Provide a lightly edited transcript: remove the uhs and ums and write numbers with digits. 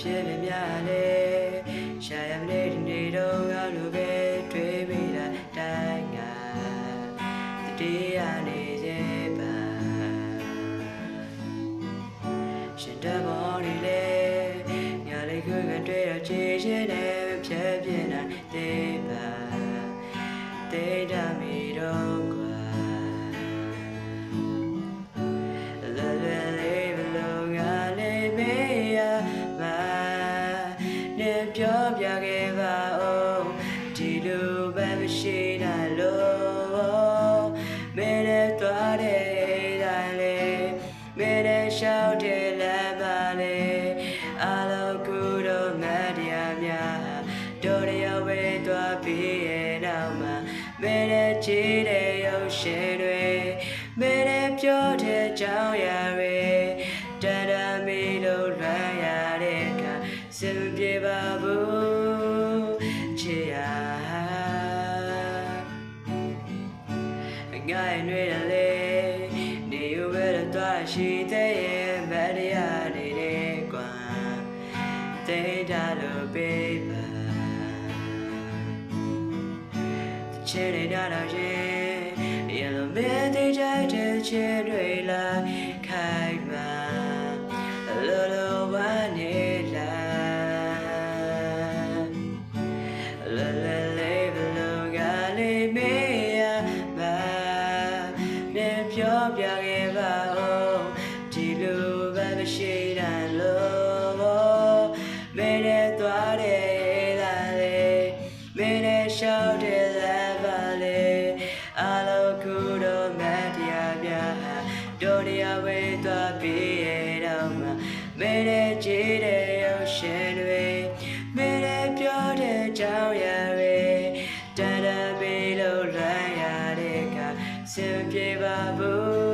ဖြစ်နေများလေရှာရမလေးဒီနေ့တော့ငါလိုပဲတွေးမိတာတိုင်းငါတတိယနေစေပါရှင်တဘော်လေးလေညာလေးခွေကတွေ့တော့ချေရှင်နဲ့ဖြတ်ပြင်းတာတေးပါတေးတာမီတော့ကွာပြောပြခဲ့ပါဦးဒီလိုပဲမရှိနိုင်လို့မင်းနဲ့သွားတဲ့တိုင်းလေမင်းနဲ့ရှောက်တဲ့လမ်းပါလေအလုံးကူတော့မတရားများတို့ရဝဲသွားပြီးရဲ့နောက်မှာမင်းနဲ့ချီးတဲ့ရုပ်ရှင်တွေမင်းနဲ့ပြောတဲ့ကြောင်းရာတွေတရမီလို့လွမ်းရတဲ့အခါစင်ပြေပါဘူးချစ်ရငါ့ရွေးလေနေရပဲတော့ရှိတဲ့မတရားနေတဲ့ကွာတိတ်တာလို့ပေးပါချစ်နေတာတော့ရဲ့ရလို့မင်းတိတ်တဲ့ချစ်တွေလာခိုင်ပါလောလောဝမ်းနေလာပြောပြခဲ့ပါဦးဒီလိုပဲမရှိနိုင်လို့မင်းနဲ့သွားတဲ့လားလေမင်းနဲ့ရှောက်တဲ့လားပါလေအလုံးကူတော့မတရားပြတို့ရဝဲသွားပြီးရဲ့တော့မှမင်းနဲ့ကြည်တဲ့ရုပ်ရှင်တွေမင်းနဲ့ပြောတဲ့ကြောင်းရာတွေတရပေးလို့လွမ်းရတဲ့ကစင်ပြေပါဘူး